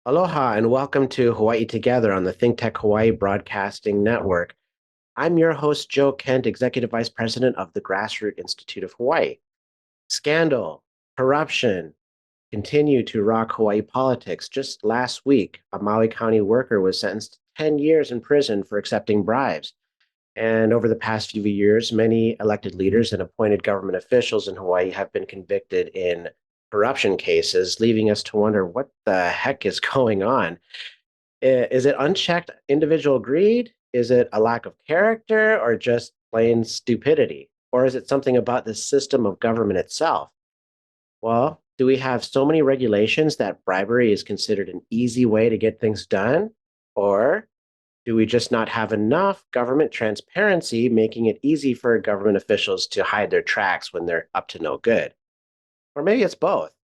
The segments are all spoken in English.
Aloha and welcome to Hawaii Together on the Think Tech Hawaii Broadcasting Network. I'm your host, Joe Kent, Executive Vice President of the Grassroots Institute of Hawaii. Scandal, corruption continue to rock Hawaii politics. Just last week, a Maui County worker was sentenced to 10 years in prison for accepting bribes. And over the past few years, many elected leaders and appointed government officials in Hawaii have been convicted in corruption cases, leaving us to wonder what the heck is going on. Is it unchecked individual greed? Is it a lack of character or just plain stupidity? Or is it something about the system of government itself? Well, do we have so many regulations that bribery is considered an easy way to get things done? Or do we just not have enough government transparency, making it easy for government officials to hide their tracks when they're up to no good? Or maybe it's both.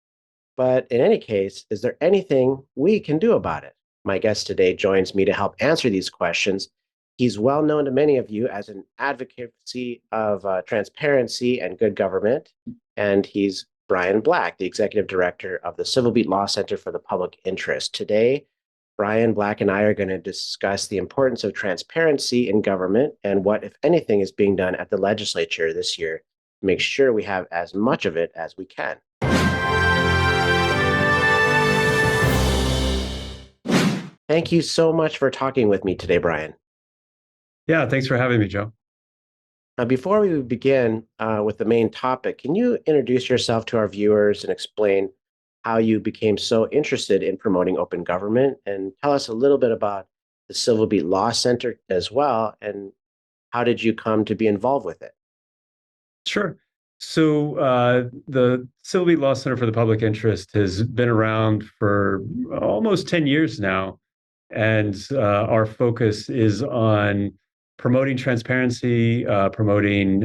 But in any case, is there anything we can do about it? My guest today joins me to help answer these questions. He's well known to many of you as an advocacy of transparency and good government, and he's Brian Black, the executive director of the Civil Beat Law Center for the Public Interest. Today, Brian Black and I are going to discuss the importance of transparency in government and what, if anything, is being done at the legislature this year to make sure we have as much of it as we can. Thank you so much for talking with me today, Brian. Yeah, thanks for having me, Joe. Now, before we begin with the main topic, can you introduce yourself to our viewers and explain how you became so interested in promoting open government and tell us a little bit about the Civil Beat Law Center as well, and how did you come to be involved with it? Sure. So the Civil Beat Law Center for the Public Interest has been around for almost 10 years now. And our focus is on promoting transparency, promoting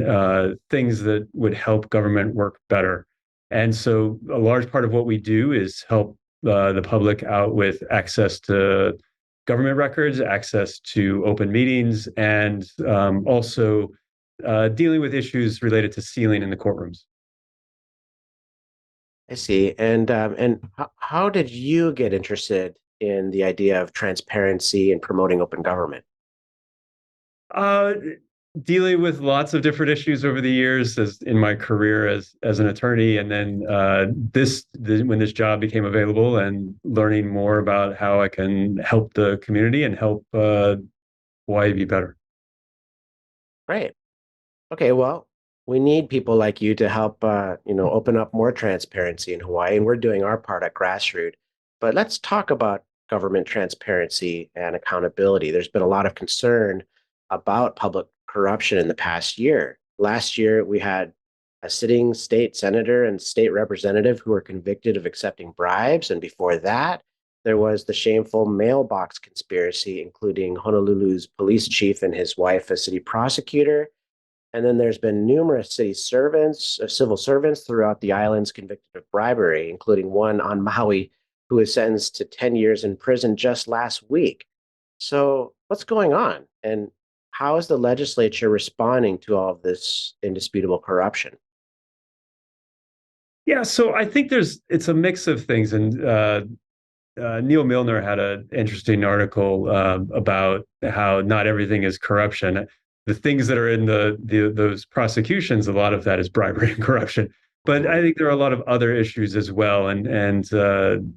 things that would help government work better. And so a large part of what we do is help the public out with access to government records, access to open meetings, and also dealing with issues related to sealing in the courtrooms. I see. And how did you get interested in the idea of transparency and promoting open government? Uh, Dealing with lots of different issues over the years as in my career as an attorney, and then when this job became available, and learning more about how I can help the community and help Hawaii be better. Right. Okay, well, we need people like you to help, open up more transparency in Hawaii, and we're doing our part at Grassroots. But let's talk about government transparency and accountability. There's been a lot of concern about public corruption in the past year. Last year, we had a sitting state senator and state representative who were convicted of accepting bribes, and before that, there was the shameful mailbox conspiracy, including Honolulu's police chief and his wife as city prosecutor. And then there's been numerous city servants, civil servants throughout the islands convicted of bribery, including one on Maui who was sentenced to 10 years in prison just last week. So, what's going on? And how is the legislature responding to all of this indisputable corruption? Yeah, so I think it's a mix of things, and Neil Milner had an interesting article about how not everything is corruption. The things that are in those prosecutions, a lot of that is bribery and corruption. But I think there are a lot of other issues as well, and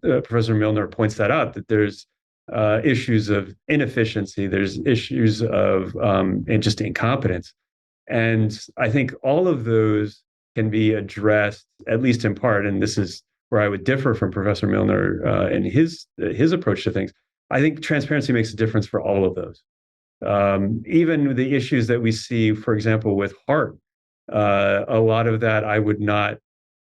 Professor Milner points that out, that there's issues of inefficiency, there's issues of and just incompetence, and I think all of those can be addressed, at least in part. And this is where I would differ from Professor Milner in his approach to things. I think transparency makes a difference for all of those. Even the issues that we see, for example, with heart, a lot of that I would not,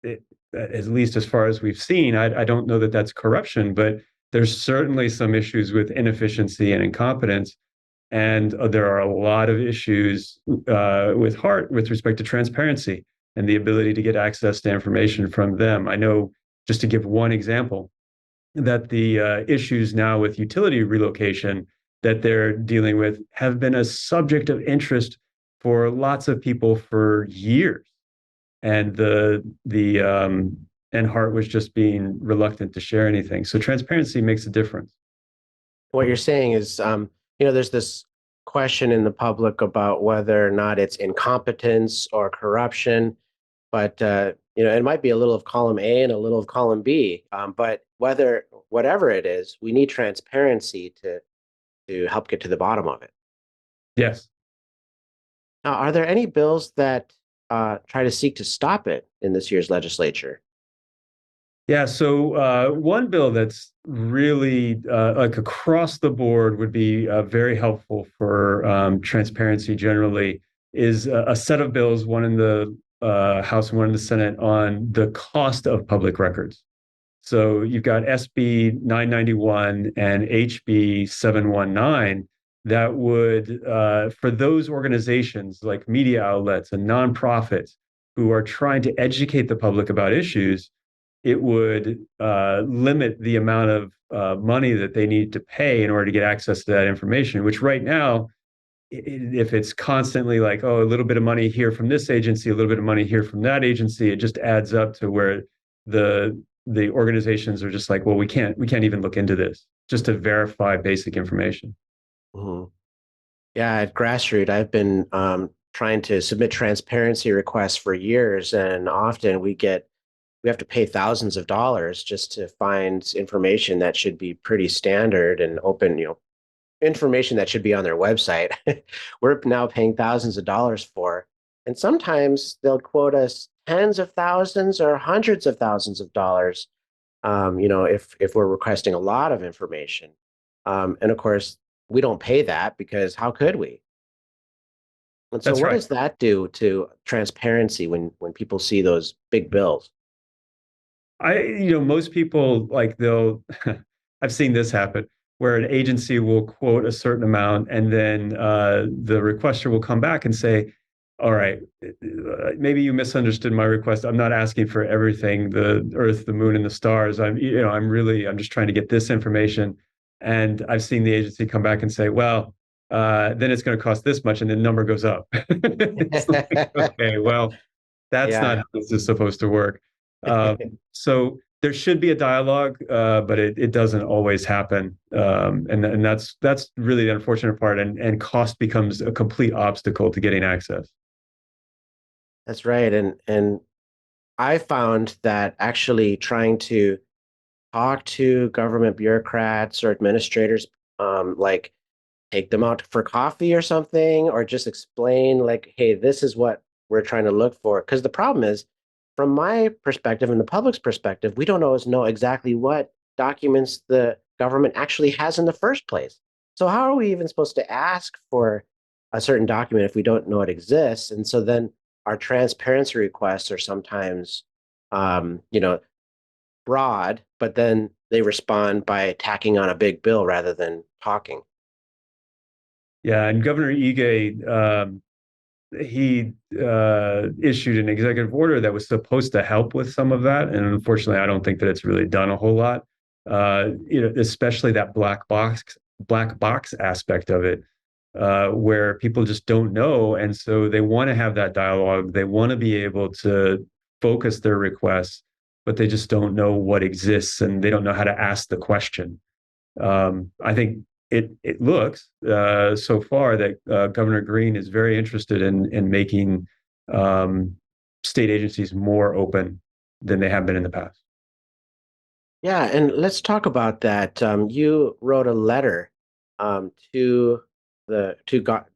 at least as far as we've seen, I don't know that that's corruption, but there's certainly some issues with inefficiency and incompetence. And there are a lot of issues with heart with respect to transparency and the ability to get access to information from them. I know, just to give one example, that the issues now with utility relocation that they're dealing with have been a subject of interest for lots of people for years. And and Hart was just being reluctant to share anything. So transparency makes a difference. What you're saying is, there's this question in the public about whether or not it's incompetence or corruption, but it might be a little of column A and a little of column B. But whatever it is, we need transparency to help get to the bottom of it. Yes. Now, are there any bills that try to seek to stop it in this year's legislature? Yeah, so one bill that's really like across the board would be very helpful for transparency generally is a set of bills, one in the House and one in the Senate, on the cost of public records. So you've got SB 991 and HB 719 that would, for those organizations like media outlets and nonprofits who are trying to educate the public about issues, it would limit the amount of money that they need to pay in order to get access to that information, which right now, if it's constantly like, oh, a little bit of money here from this agency, a little bit of money here from that agency, it just adds up to where the organizations are just like, well, we can't even look into this just to verify basic information. Mhm. Yeah, at Grassroot, I've been trying to submit transparency requests for years, and often we have to pay thousands of dollars just to find information that should be pretty standard and open, information that should be on their website. We're now paying thousands of dollars for, and sometimes they'll quote us tens of thousands or hundreds of thousands of dollars. If we're requesting a lot of information, and of course we don't pay that because how could we? And so, That's what right. does that do to transparency when people see those big bills? Most people like they'll, I've seen this happen where an agency will quote a certain amount and then the requester will come back and say, all right, maybe you misunderstood my request. I'm not asking for everything, the earth, the moon, and the stars. I'm just trying to get this information. And I've seen the agency come back and say, well, then it's going to cost this much. And the number goes up. It's like, okay, well, that's not Yeah. how this is supposed to work. Um, so there should be a dialogue, but it doesn't always happen, and that's really the unfortunate part. And cost becomes a complete obstacle to getting access. That's right. And I found that actually trying to talk to government bureaucrats or administrators, like take them out for coffee or something, or just explain like, hey, this is what we're trying to look for. Because the problem is, from my perspective and the public's perspective, we don't always know exactly what documents the government actually has in the first place. So how are we even supposed to ask for a certain document if we don't know it exists? And so then our transparency requests are sometimes, um, you know, broad, but then they respond by tacking on a big bill rather than talking. Yeah, and Governor Ige, he issued an executive order that was supposed to help with some of that, and unfortunately, I don't think that it's really done a whole lot. Especially that black box aspect of it, where people just don't know, and so they want to have that dialogue. They want to be able to focus their requests, but they just don't know what exists, and they don't know how to ask the question. I think it looks so far that Governor Green is very interested in making um, state agencies more open than they have been in the past. Yeah, and let's talk about that. You wrote a letter to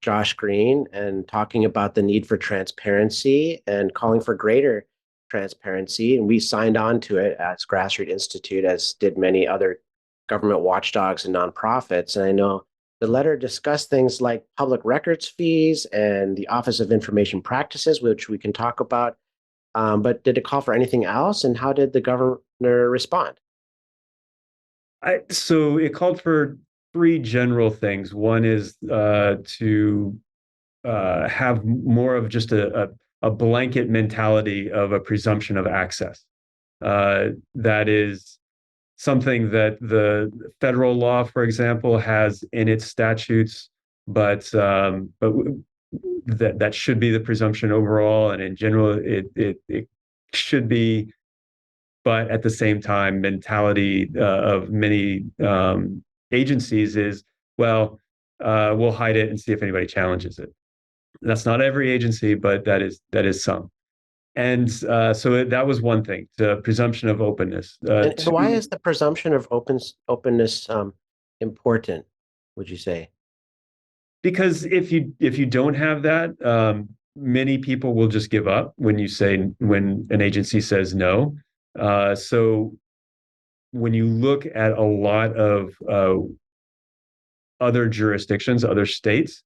Josh Green and talking about the need for transparency and calling for greater transparency. And we signed on to it as Grassroots Institute, as did many other government watchdogs and nonprofits. And I know the letter discussed things like public records fees and the Office of Information Practices, which we can talk about. But did it call for anything else? And how did the governor respond? So it called for three general things. One is to have more of just a blanket mentality of a presumption of access. That is something that the federal law, for example, has in its statutes, but that should be the presumption overall, and in general, it should be But at the same time, mentality of many agencies is, well, we'll hide it and see if anybody challenges it. That's not every agency, but that is some. And so that was one thing, the presumption of openness. And why Two, is the presumption of openness important, would you say? because if you don't have that, many people will just give up when an agency says no. So when you look at a lot of other jurisdictions, other states,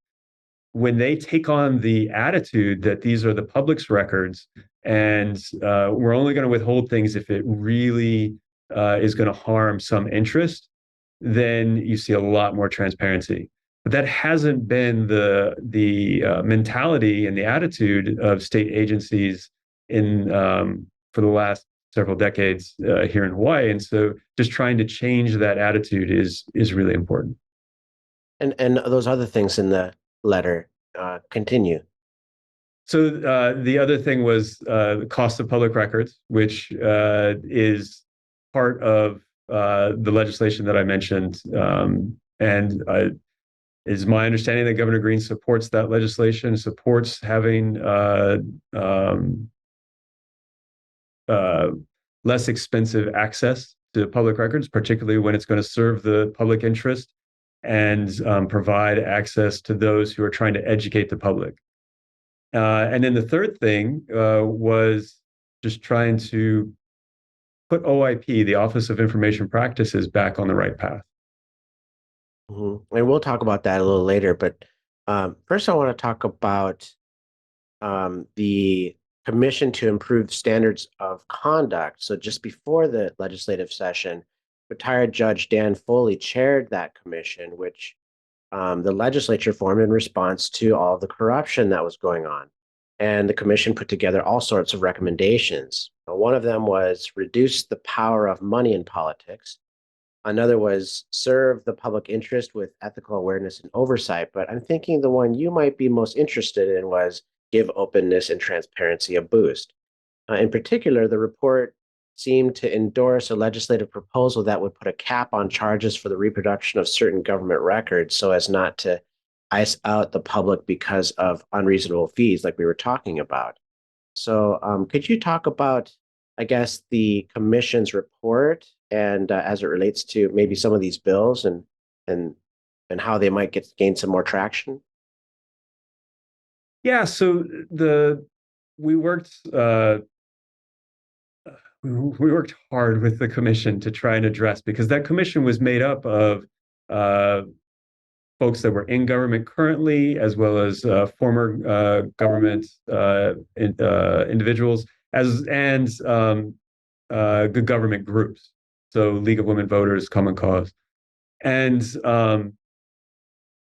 when they take on the attitude that these are the public's records and we're only going to withhold things if it really is going to harm some interest, then you see a lot more transparency. But that hasn't been the mentality and the attitude of state agencies in for the last several decades here in Hawaii. And so, just trying to change that attitude is really important. And those other things in the letter continue. So the other thing was the cost of public records, which is part of the legislation that I mentioned, and is my understanding that Governor Green supports that legislation, supports having less expensive access to public records, particularly when it's going to serve the public interest and provide access to those who are trying to educate the public. And then the third thing was just trying to put OIP, the Office of Information Practices, back on the right path. Mm-hmm. And we'll talk about that a little later. But first, I want to talk about the Commission to Improve Standards of Conduct. So just before the legislative session, retired Judge Dan Foley chaired that commission, which the legislature formed in response to all the corruption that was going on. And the commission put together all sorts of recommendations. One of them was reduce the power of money in politics. Another was serve the public interest with ethical awareness and oversight. But I'm thinking the one you might be most interested in was give openness and transparency a boost. In particular, the report seemed to endorse a legislative proposal that would put a cap on charges for the reproduction of certain government records so as not to ice out the public because of unreasonable fees like we were talking about. So could you talk about, I guess, the commission's report and as it relates to maybe some of these bills and how they might gain some more traction? Yeah, so we worked we worked hard with the commission to try and address, because that commission was made up of folks that were in government currently, as well as former government individuals, and good government groups. So League of Women Voters, Common Cause, and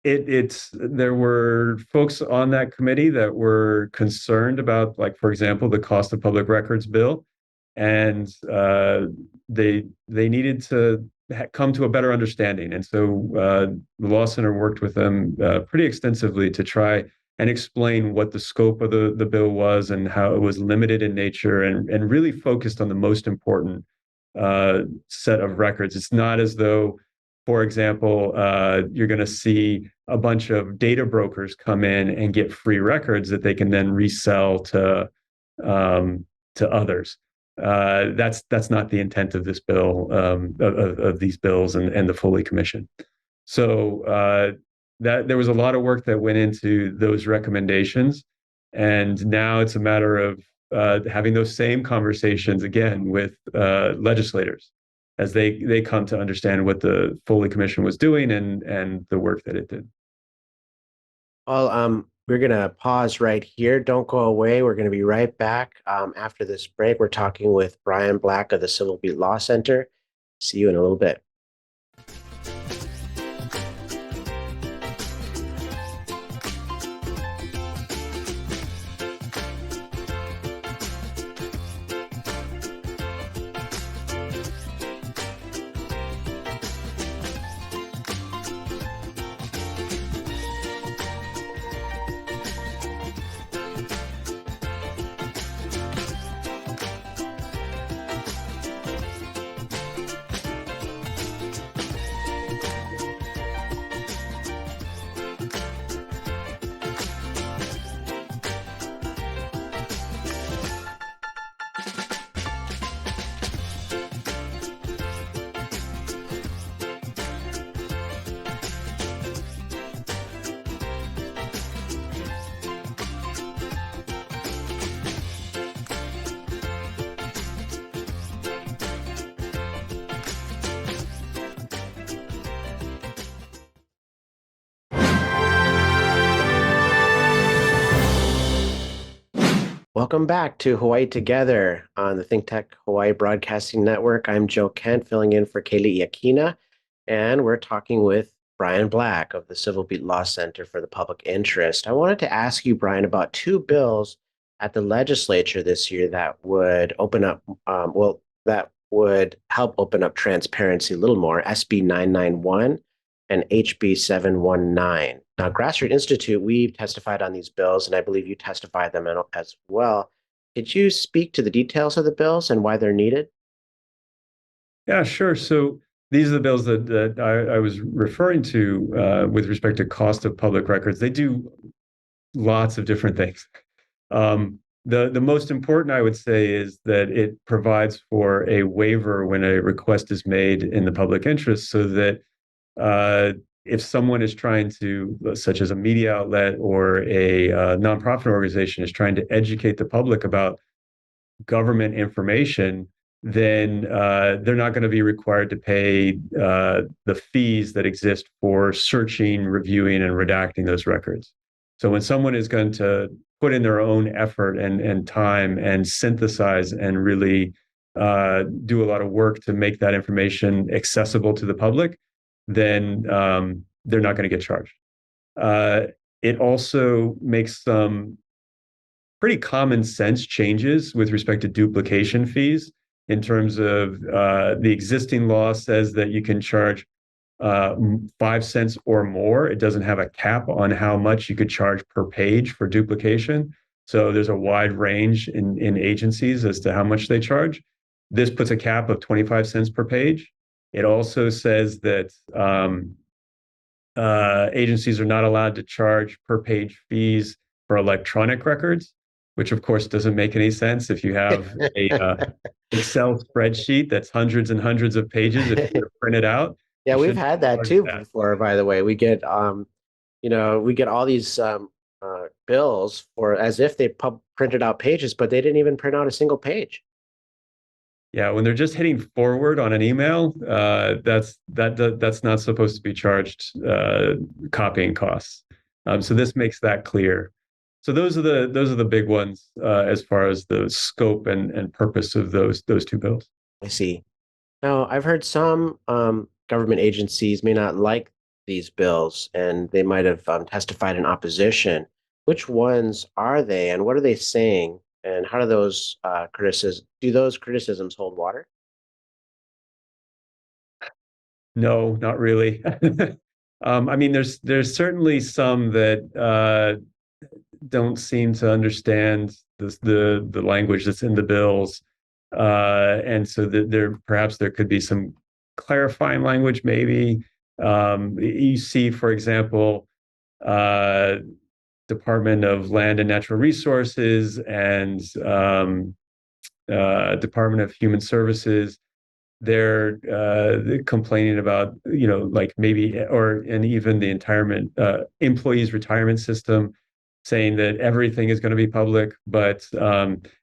there were folks on that committee that were concerned about, like, for example, the cost of public records bill, and they needed to come to a better understanding. And so the Law Center worked with them pretty extensively to try and explain what the scope of the bill was and how it was limited in nature, and really focused on the most important set of records. It's not as though, for example, you're going to see a bunch of data brokers come in and get free records that they can then resell to others. That's not the intent of this bill, of these bills and the Foley Commission. So that there was a lot of work that went into those recommendations, and now it's a matter of having those same conversations again with legislators as they come to understand what the Foley Commission was doing and the work that it did. Well, we're going to pause right here. Don't go away. We're going to be right back. After this break, we're talking with Brian Black of the Civil Beat Law Center. See you in a little bit. Welcome back to Hawaii Together on the Think Tech Hawaii Broadcasting Network. I'm Joe Kent, filling in for Kaylee Iakina, and we're talking with Brian Black of the Civil Beat Law Center for the Public Interest. I wanted to ask you, Brian, about two bills at the legislature this year that would open up, that would help open up transparency a little more, SB 991 and HB 719. Now, Grassroots Institute, we've testified on these bills, and I believe you testified them as well. Could you speak to the details of the bills and why they're needed? Yeah, sure. So these are the bills that I was referring to with respect to cost of public records. They do lots of different things. The most important, I would say, is that it provides for a waiver when a request is made in the public interest, so that uh, if someone is trying to, such as a media outlet or a nonprofit organization, is trying to educate the public about government information, then they're not going to be required to pay the fees that exist for searching, reviewing, and redacting those records. So when someone is going to put in their own effort and time and synthesize and really do a lot of work to make that information accessible to the public, then they're not going to get charged. Uh, it also makes some pretty common sense changes with respect to duplication fees, in terms of the existing law says that you can charge 5 cents or more. It doesn't have a cap on how much you could charge per page for duplication. So there's a wide range in agencies as to how much they charge. This puts a cap of 25 cents per page. It also says that agencies are not allowed to charge per page fees for electronic records, which of course doesn't make any sense. If you have a Excel spreadsheet that's hundreds and hundreds of pages, if you print it out, Yeah, you we've shouldn't had that charge too that. before, by the way. We get all these bills for as if they printed out pages, but they didn't even print out a single page. Yeah, when they're just hitting forward on an email, that's not supposed to be charged copying costs. So this makes that clear. So those are the big ones as far as the scope and purpose of those two bills. I see. Now, I've heard some government agencies may not like these bills and they might have testified in opposition. Which ones are they and what are they saying? And how do those criticisms hold water? No, not really. I mean, there's certainly some that don't seem to understand the language that's in the bills, and so perhaps there could be some clarifying language. Maybe you see, for example, uh, Department of Land and Natural Resources and Department of Human Services, they're complaining about, like maybe, and even the employees retirement system, saying that everything is going to be public. But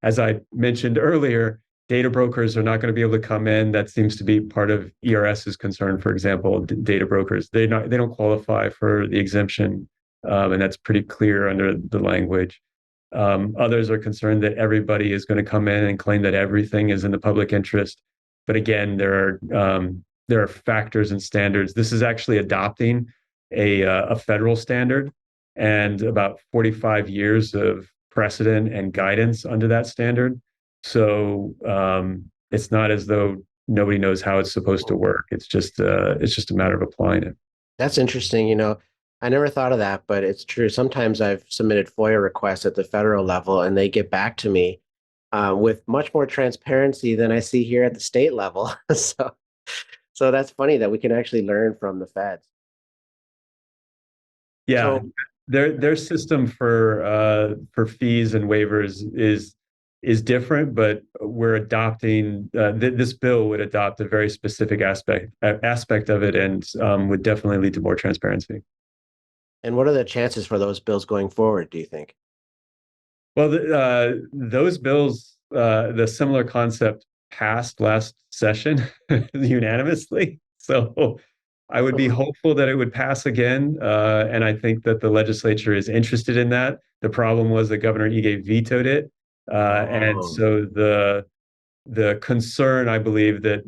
as I mentioned earlier, data brokers are not going to be able to come in. That seems to be part of ERS's concern. For example, data brokers, they don't qualify for the exemption, and that's pretty clear under the language. Others are concerned that everybody is going to come in and claim that everything is in the public interest. But again, there are factors and standards. This is actually adopting a federal standard and about 45 years of precedent and guidance under that standard. So it's not as though nobody knows how it's supposed to work. It's just a matter of applying it. That's interesting. I never thought of that, but it's true. Sometimes I've submitted FOIA requests at the federal level and they get back to me with much more transparency than I see here at the state level. So that's funny that we can actually learn from the feds. Yeah, So their system for fees and waivers is different, but we're adopting this bill would adopt a very specific aspect of it, and would definitely lead to more transparency. And what are the chances for those bills going forward, do you think? Well, those bills, the similar concept passed last session unanimously. So I would be hopeful that it would pass again. And I think that the legislature is interested in that. The problem was that Governor Ige vetoed it. And Oh, so the concern I believe that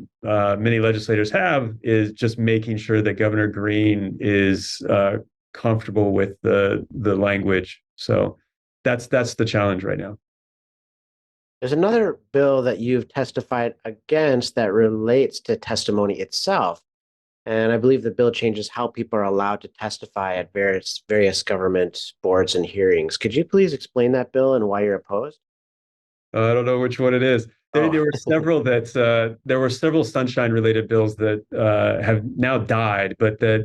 many legislators have is just making sure that Governor Green is comfortable with the language. So that's the challenge right now. there's another bill that you've testified against that relates to testimony itself. And I believe the bill changes how people are allowed to testify at various government boards and hearings. Could you please explain that bill and why you're opposed? I don't know which one it is. Oh, There were several sunshine related bills that have now died, but that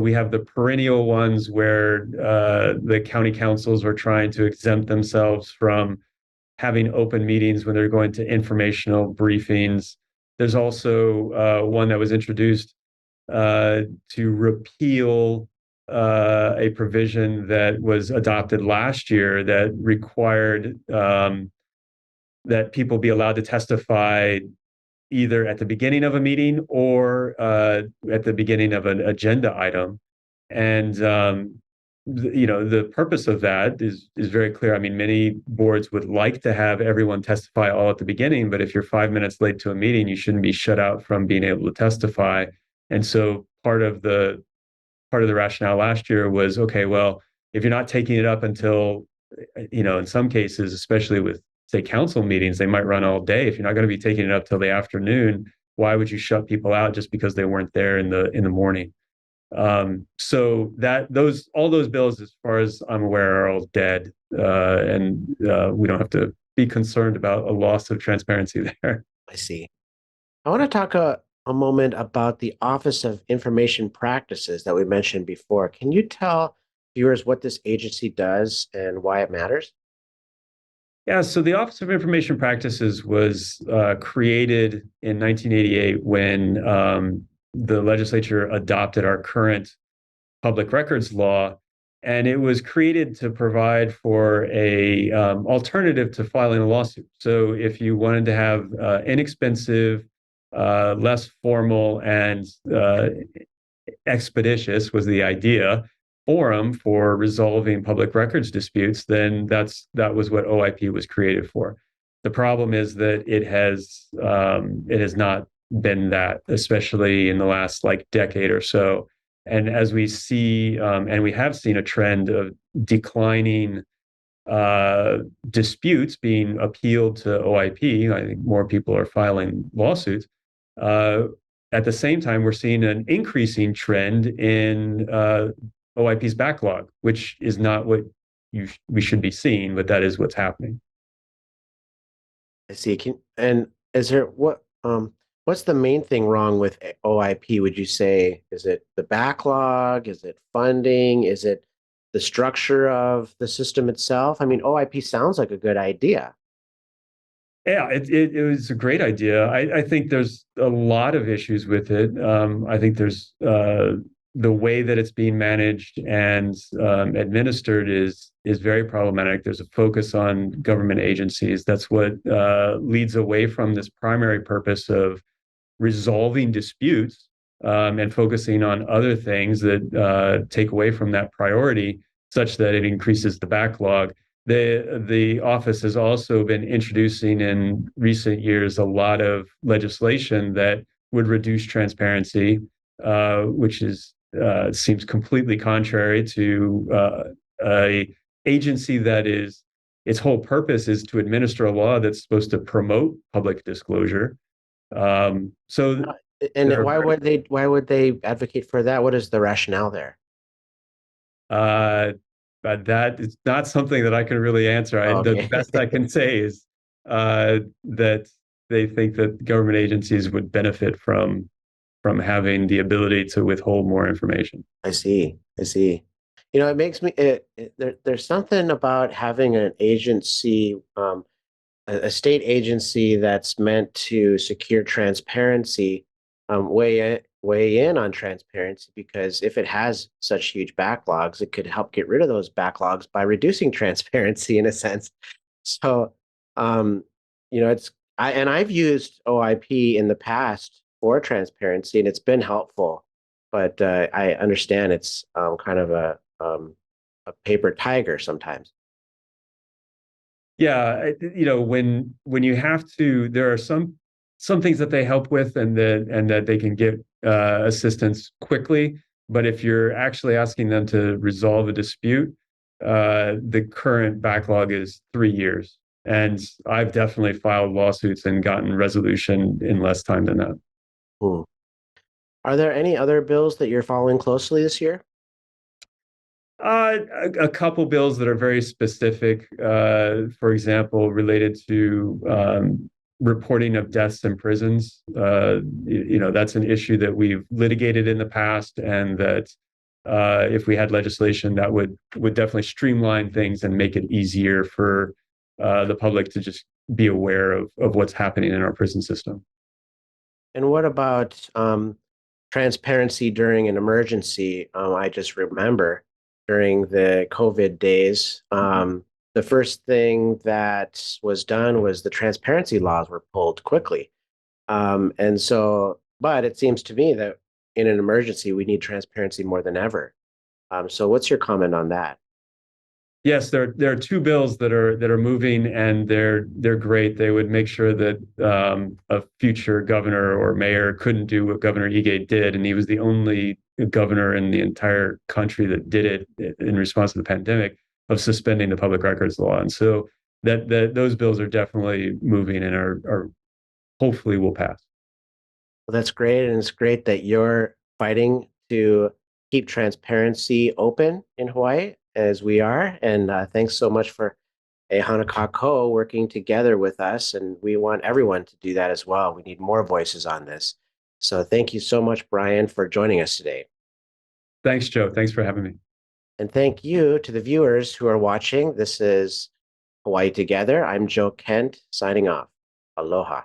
we have the perennial ones where the county councils are trying to exempt themselves from having open meetings when they're going to informational briefings. There's also one that was introduced to repeal a provision that was adopted last year that required that people be allowed to testify either at the beginning of a meeting or at the beginning of an agenda item. And the purpose of that is very clear. I mean, many boards would like to have everyone testify all at the beginning, but if you're 5 minutes late to a meeting, you shouldn't be shut out from being able to testify. And so part of the rationale last year was, okay, well, if you're not taking it up until, in some cases, especially with say council meetings, they might run all day. If you're not going to be taking it up till the afternoon, why would you shut people out just because they weren't there in the morning? So that all those bills, as far as I'm aware, are all dead, and we don't have to be concerned about a loss of transparency there. I see. I want to talk a moment about the Office of Information Practices that we mentioned before. Can you tell viewers what this agency does and why it matters? Yeah, so the Office of Information Practices was created in 1988 when the legislature adopted our current public records law, and it was created to provide for a alternative to filing a lawsuit. So if you wanted to have inexpensive, less formal, and expeditious was the idea forum for resolving public records disputes, then that was what OIP was created for. The problem is that it has not been that, especially in the last like decade or so. And as we see, and we have seen a trend of declining disputes being appealed to OIP. I think more people are filing lawsuits. Uh, at the same time, we're seeing an increasing trend in OIP's backlog, which is not what we should be seeing, but that is what's happening. I see. And is there what's the main thing wrong with OIP? Would you say is it the backlog? Is it funding? Is it the structure of the system itself? I mean, OIP sounds like a good idea. Yeah, it was a great idea. I think there's a lot of issues with it. I think there's the way that it's being managed and administered is very problematic. There's a focus on government agencies. That's what leads away from this primary purpose of resolving disputes and focusing on other things that take away from that priority, such that it increases the backlog. The office has also been introducing in recent years a lot of legislation that would reduce transparency, which seems completely contrary to a agency that is its whole purpose is to administer a law that's supposed to promote public disclosure. So Uh, And there why would they advocate for that? What is the rationale there? Uh, but that is not something that I can really answer. Oh, The okay. best I can say is that they think that government agencies would benefit from having the ability to withhold more information. I see. I see. It makes me there's something about having an agency, a state agency that's meant to secure transparency, weigh in on transparency because if it has such huge backlogs, it could help get rid of those backlogs by reducing transparency in a sense. So, um, I've used OIP in the past for transparency, and it's been helpful. But I understand it's kind of a paper tiger sometimes. Yeah, when you have to, there are some things that they help with, and that they can get assistance quickly. But if you're actually asking them to resolve a dispute, the current backlog is 3 years, and I've definitely filed lawsuits and gotten resolution in less time than that. Hmm. Are there any other bills that you're following closely this year? A couple bills that are very specific, for example, related to reporting of deaths in prisons. That's an issue that we've litigated in the past, and that if we had legislation that would definitely streamline things and make it easier for the public to just be aware of what's happening in our prison system. And what about transparency during an emergency? I just remember during the COVID days, the first thing that was done was the transparency laws were pulled quickly. But it seems to me that in an emergency, we need transparency more than ever. So what's your comment on that? Yes, there are two bills that are moving, and they're great. They would make sure that a future governor or mayor couldn't do what Governor Ige did, and he was the only governor in the entire country that did it in response to the pandemic, of suspending the public records law. And so that those bills are definitely moving and are hopefully will pass. Well, that's great. And it's great that you're fighting to keep transparency open in Hawaii as we are. And thanks so much for a Hanakako working together with us. And we want everyone to do that as well. We need more voices on this. So thank you so much, Brian, for joining us today. Thanks, Joe. Thanks for having me. And thank you to the viewers who are watching. This is Hawaii Together. I'm Joe Kent signing off. Aloha.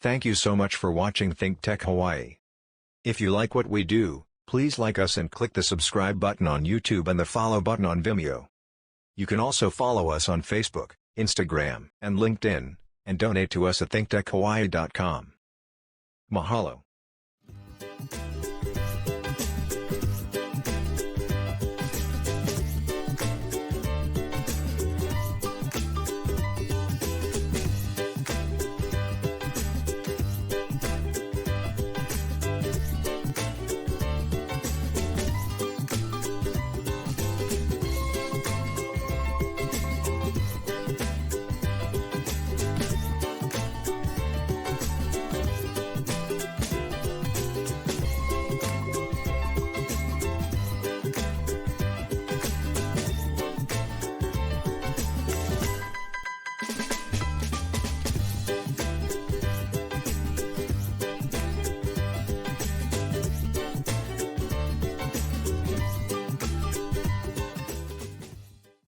Thank you so much for watching Think Tech Hawaii. If you like what we do, please like us and click the subscribe button on YouTube and the follow button on Vimeo. You can also follow us on Facebook, Instagram, and LinkedIn, and donate to us at thinktechhawaii.com. Mahalo.